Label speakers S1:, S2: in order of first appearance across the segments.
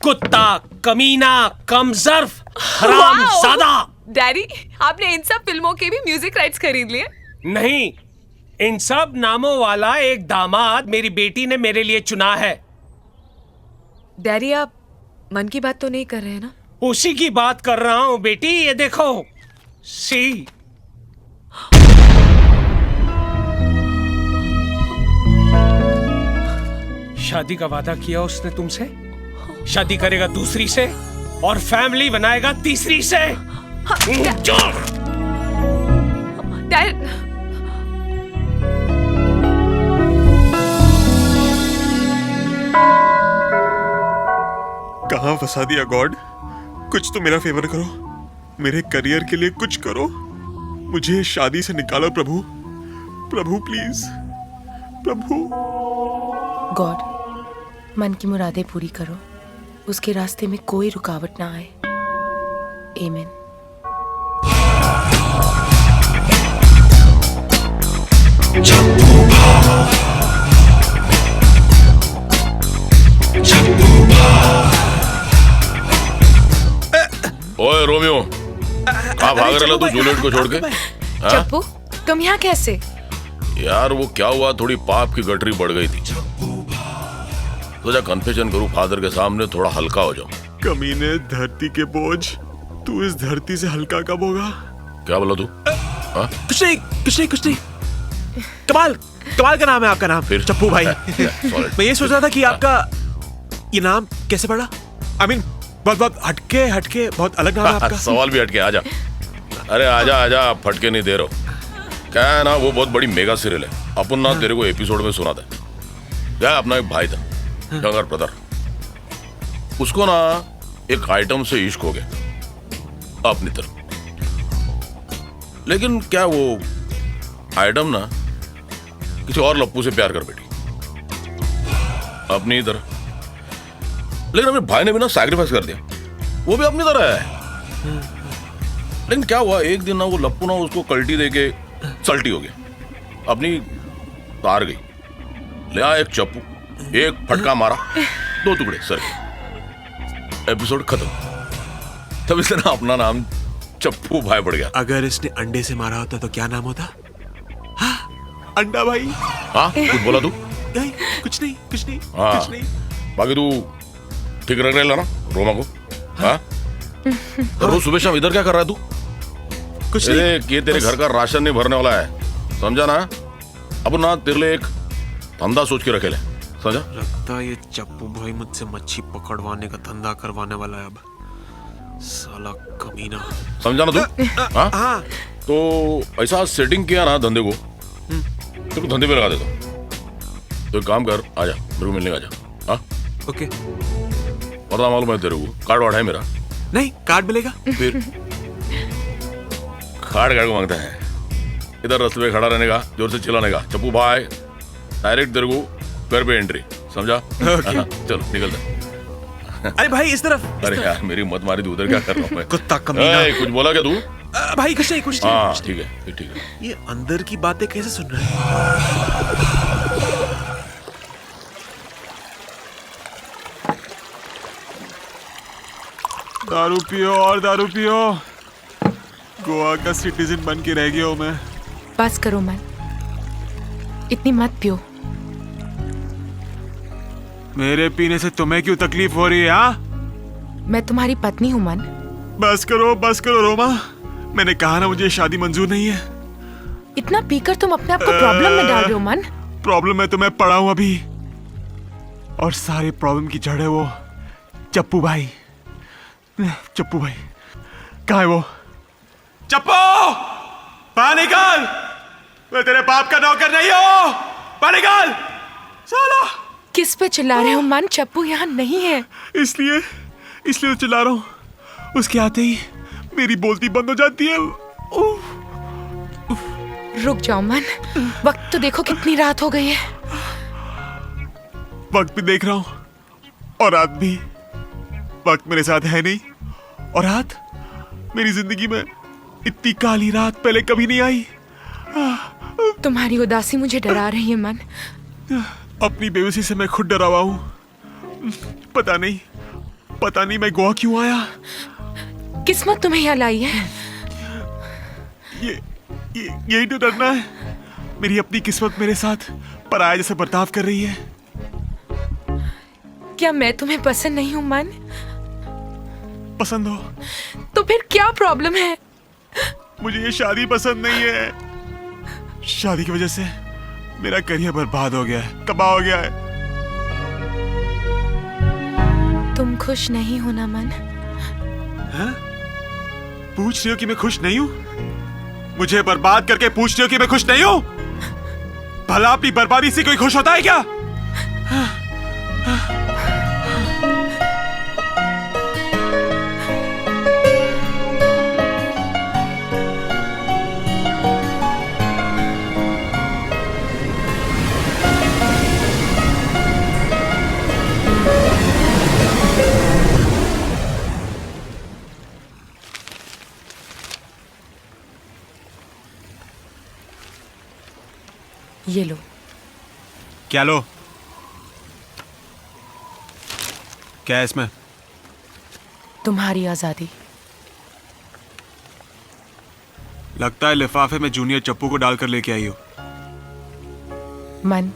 S1: कुत्ता, कमीना, कमजर्फ, हरामजादा।
S2: डैडी, आपने इन सब फिल्मों के भी म्यूजिक राइट्स खरीद लिए?
S1: नहीं, इन सब नामों वाला एक दामाद मेरी बेटी ने मेरे लिए चुना है।
S2: डैडी, आप मन की बात तो नहीं कर रहे हैं ना?
S1: उसी की बात कर रहा हूं बेटी, ये देखो। सी शादी का वादा किया उसने तुमसे, शादी करेगा दूसरी से और फैमिली बनाएगा तीसरी से।
S2: डैड,
S3: कहाँ फंसा दिया गॉड? कुछ तो मेरा फेवर करो, मेरे करियर के लिए कुछ करो, मुझे शादी से निकालो प्रभु, प्रभु प्लीज, प्रभु।
S4: गॉड, मन की मुरादें पूरी करो, उसके रास्ते में कोई रुकावट ना आए। आमीन।
S5: ओए रोमियो, कहाँ भाग रहा तू जूलियट को छोड़ के?
S4: चप्पू, तुम यहाँ कैसे?
S5: यार वो क्या हुआ, थोड़ी पाप की गठरी बढ़ गई थी, सोचा कन्फेशन करूं फादर के सामने, थोड़ा हल्का हो जाऊं।
S3: कमीने, धरती के बोझ, तू इस धरती से हल्का कब होगा?
S5: क्या बोला तू?
S6: कुछ नहीं। कमाल का नाम है आपका नाम?
S5: फिर
S6: चप्पू भाई। मैं ये सोच रहा था कि आपका ये नाम कैसे पड़ा? I mean, बहुत हटके बहुत अलग नाम है आपका।
S5: सवाल भी हटके, आजा। अरे आजा, फटके नहीं दे रहा हूं। क्या है ना, वो बहुत बड़ी मेगा सीरियल है, अपन ना तेरे को एपिसोड में सुना था। क्या, अपना एक भाई था, यंगर ब्रदर, उसको ना एक आइटम से इश्क हो गया अपनी तरफ। लेकिन क्या वो आइटम ना किसी और लप्पू से प्यार कर बैठी अपनी तरह। लेकिन अपने भाई ने भी ना सैक्रिफाइस कर दिया, वो भी अपनी तरह है। लेकिन क्या हुआ, एक दिन ना वो लप्पू ना उसको कल्टी देके सल्टी हो गया, अपनी तार गई, ले आया एक चप्पू, एक फटका मारा, 2 टुकड़े सर। एपिसोड खत्म। तब इसने ना अपना नाम चप्पू भाई पड़ गया।
S6: अगर इसने अंडे से मारा होता तो क्या नाम होता? हाँ, अंडा भाई।
S5: हाँ, कुछ बोला तू?
S6: नहीं, कुछ नहीं।
S5: हाँ, बाकी तू ठीक रख रहे ना रोमा को? हाँ, रोज सुबह शाम इधर क्या कर रहा है तू?
S6: कुछ नहीं।
S5: ये तेरे घर का राशन नहीं भरने वाला है, समझा ना? अब ना तेरे लिए एक धंधा सोच के रखे ले, समझा?
S6: लगता है ये चप्पू भाई मुझसे मच्छी पकड़वाने का धंधा करवाने वाला है अब, साला कमीना।
S5: समझा ना तू? हाँ? तो ऐसा सेटिंग किया ना धंधे को, तो धंधे पे लगा देता। तो एक काम कर, आजा मेरे को मिलने का, आजा। हाँ,
S6: ओके।
S5: पता मालूम है तेरे को, कार्ड वार्ड है मेरा?
S6: नहीं, कार्ड मिलेगा
S5: फिर कार्ड को मांगता है? इधर रास्ते पे खड़ा रहने का, जोर से चिल्लाने का, चप्पू भाई, डायरेक्ट तेरे को घर पे एंट्री, समझा? चलो निकल जा।
S6: अरे भाई इस तरफ।
S5: अरे यार मेरी मत मारी तू, उधर क्या कर रहा हूँ मैं?
S6: कुत्ता कमीना।
S5: कुछ बोला क्या तू?
S6: भाई कुछ नहीं।
S5: हाँ ठीक है।
S6: ये अंदर की बातें कैसे सुन रहा है?
S3: दारू पियो और दारू पियो, गोवा का सिटीजन बन के रह गया हूं मैं।
S4: बस करो मन, इतनी मत पियो।
S3: मेरे पीने से तुम्हें क्यों तकलीफ हो रही है? हाँ,
S4: मैं तुम्हारी पत्नी हूँ मन।
S3: बस करो रोमा, मैंने कहा ना मुझे शादी मंजूर नहीं है।
S4: इतना पीकर तुम अपने आप को प्रॉब्लम में डाल रहे हो मन।
S3: प्रॉब्लम में तो मैं पड़ा हूं अभी, और सारे प्रॉब्लम की जड़ है वो चप्पू भाई। चप्पू भाई कहाँ है वो? चप्पू, बाहर निकल, मैं तेरे बाप का नौकर नहीं हूं, बाहर निकल साला।
S4: किस पे चिल्ला रहे हो मन? चप्पू यहाँ नहीं है।
S3: इसलिए तो चिल्ला रहा हूं, उसके आते ही मेरी बोलती बंद हो जाती है।
S4: रुक जाओ मन, वक्त तो देखो कितनी रात हो गई है।
S3: वक्त भी देख रहा हूं और रात भी। वक्त मेरे साथ है नहीं, और रात, मेरी जिंदगी में इतनी काली रात पहले कभी नहीं आई।
S4: तुम्हारी उदासी मुझे डरा रही है मन।
S3: अपनी बेबसी से मैं खुद डरा हुआ हूं। पता नहीं पता नहीं मैं गोवा क्यों आया।
S4: किस्मत तुम्हें यहाँ लाई है।
S3: यही तो डरना है। मेरी अपनी किस्मत मेरे साथ पराया जैसे बर्ताव कर रही है।
S4: क्या मैं तुम्हें पसंद नहीं हूँ मन?
S3: पसंद हो
S4: तो फिर क्या प्रॉब्लम है?
S3: मुझे ये शादी पसंद नहीं है। शादी की वजह से मेरा करियर बर्बाद हो गया है, तबाह हो गया है।
S4: तुम खुश नहीं हो ना मन?
S3: हाँ? पूछ रही हो कि मैं खुश नहीं हूं? मुझे बर्बाद करके पूछ रही हो कि मैं खुश नहीं हूं? भला अपनी बर्बादी से कोई खुश होता है क्या?
S4: ये लो।
S3: क्या लो? क्या है इसमें?
S4: तुम्हारी आजादी।
S3: लगता है लिफाफे में जूनियर चप्पू को डालकर लेके आई हो।
S4: मन,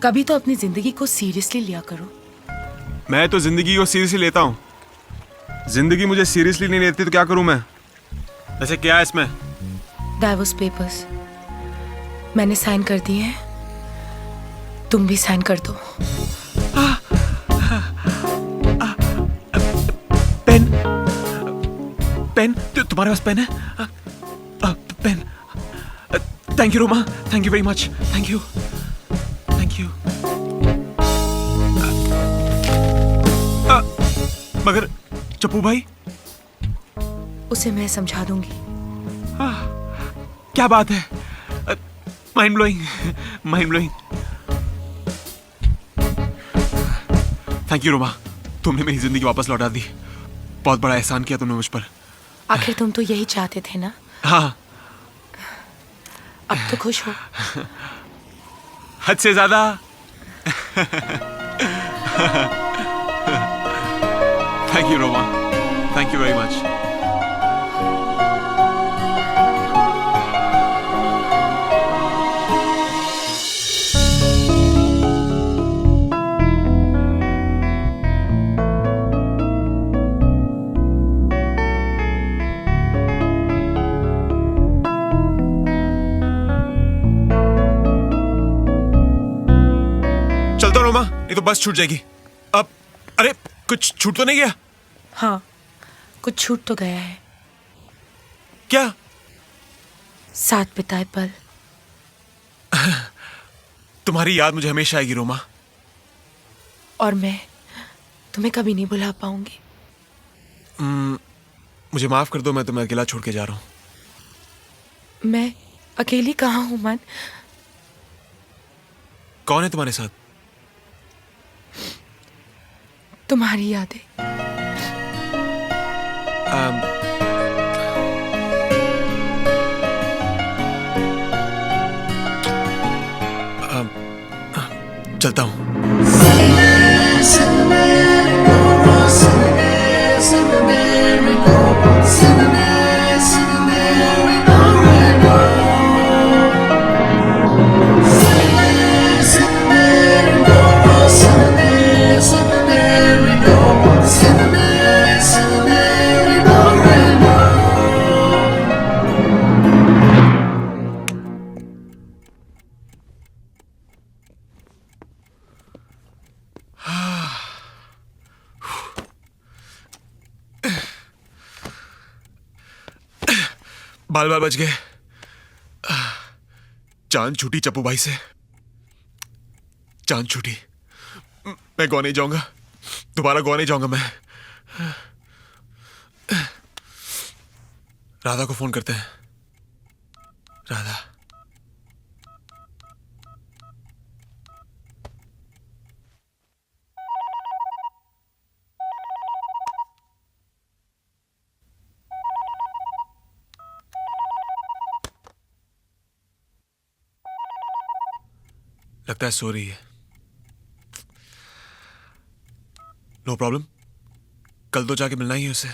S4: कभी तो अपनी जिंदगी को सीरियसली लिया करो।
S3: मैं तो जिंदगी को सीरियसली लेता हूं। जिंदगी मुझे सीरियसली नहीं लेती तो क्या करूं मैं? वैसे क्या है इसमें?
S4: डाइवोर्स पेपर्स मैंने साइन कर दिए हैं, तुम भी साइन कर दो।
S3: पेन, पेन, तुम्हारे पास पेन है? Pen. Thank you Roma, thank you very much, thank you, thank you. मगर चप्पू भाई?
S4: उसे मैं समझा दूंगी।
S3: क्या बात है? Mind blowing, mind blowing. Thank you Roma, तुमने मेरी जिंदगी वापस लौटा दी। बहुत बड़ा एहसान किया तुमने मुझ पर।
S4: आखिर तुम तो यही चाहते थे ना?
S3: हाँ।
S4: अब तो खुश हो?
S3: हद से ज्यादा। Thank you Roma, thank you very much. चलता रोमा, ये तो बस छूट जाएगी अब। अरे कुछ छूट तो नहीं गया?
S4: हाँ, कुछ छूट तो गया है।
S3: क्या?
S4: साथ बिताए पल।
S3: तुम्हारी याद मुझे हमेशा आएगी रोमा।
S4: और मैं तुम्हें कभी नहीं भुला पाऊंगी।
S3: मुझे माफ कर दो, मैं तुम्हें अकेला छोड़ के जा रहा हूं।
S4: मैं अकेली कहाँ हूं मन?
S3: कौन है तुम्हारे साथ?
S4: तुम्हारी यादें।
S3: चलता हूं। बाल बाल बच गए। जान छूटी चप्पू भाई से, जान छूटी। मैं गोवा नहीं जाऊंगा, दोबारा गोवा नहीं जाऊंगा मैं। राधा को फोन करते हैं। राधा, लगता है सो रही है।
S6: नो प्रॉब्लम, कल तो जाके मिलना ही है उसे।